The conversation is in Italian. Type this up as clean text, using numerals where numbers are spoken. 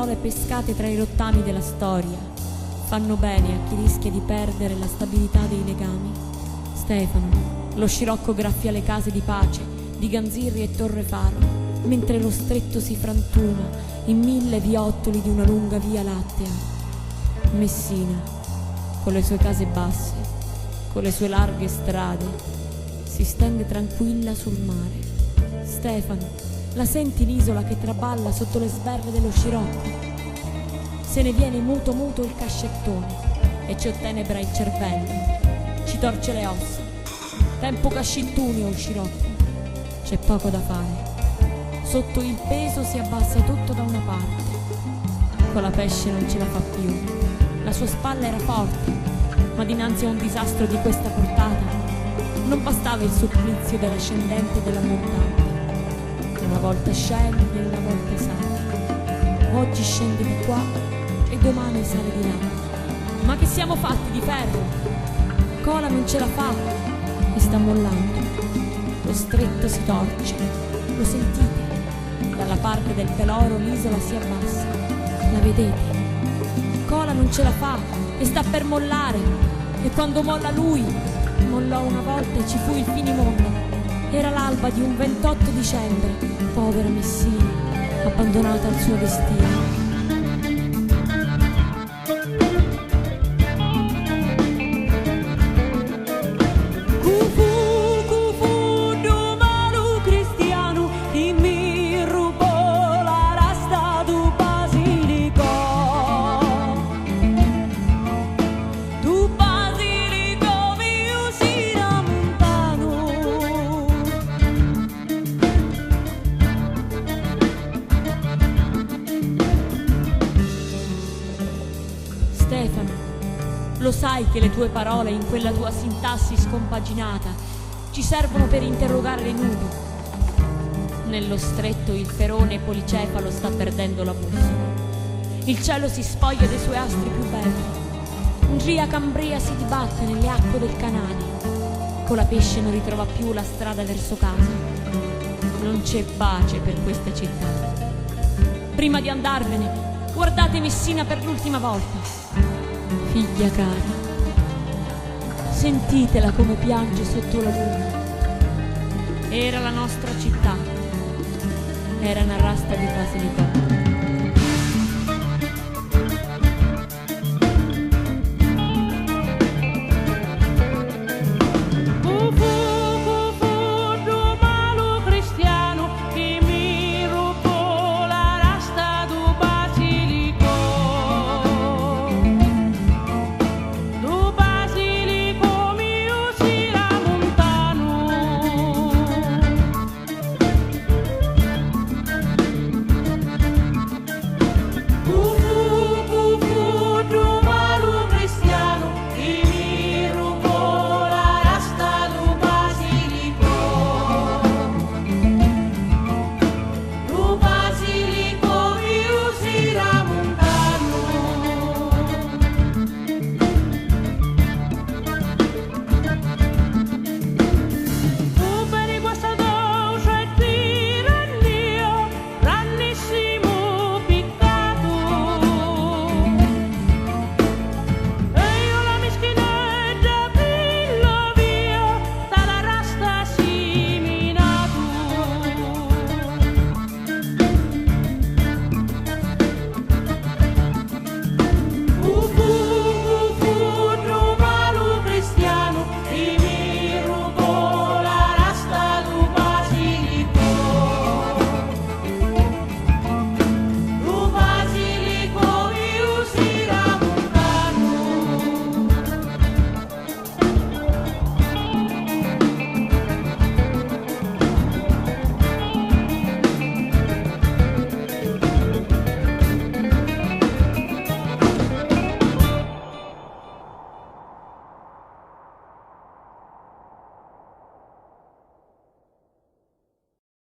parole pescate tra i rottami della storia fanno bene a chi rischia di perdere la stabilità dei legami. Stefano, lo scirocco graffia le case di pace di Ganzirri e Torrefaro, mentre lo stretto si frantuma in 1000 viottoli di una lunga via lattea. Messina, con le sue case basse, con le sue larghe strade, si stende tranquilla sul mare. Stefano, la senti l'isola che traballa sotto le sberle dello scirocco? Se ne viene muto muto il cascettone e ci ottenebra il cervello, ci torce le ossa. Tempo cascittuni o scirocco, c'è poco da fare. Sotto il peso si abbassa tutto da una parte. Con la pesce non ce la fa più. La sua spalla era forte, ma dinanzi a un disastro di questa portata non bastava il supplizio dell'ascendente della montagna. Una volta scende e una volta sale. Oggi scende di qua e domani sale di là. Ma che siamo fatti di ferro? Cola non ce la fa e sta mollando. Lo stretto si torce, lo sentite? Dalla parte del Peloro l'isola si abbassa. La vedete? Cola non ce la fa e sta per mollare. E quando molla lui, mollò una volta e ci fu il finimondo. Era l'alba di un 28 dicembre. Povera Messina, abbandonata al suo destino. Stefano, lo sai che le tue parole in quella tua sintassi scompaginata ci servono per interrogare le nubi. Nello stretto il ferone policefalo sta perdendo la bussola. Il cielo si spoglia dei suoi astri più belli. Un Ria Cambria si dibatte nelle acque del canale. Con la pesce non ritrova più la strada verso casa. Non c'è pace per questa città. Prima di andarvene, guardate Messina per l'ultima volta. Figlia cara, sentitela come piange sotto la luna. Era la nostra città, era una rasta di Basilicata.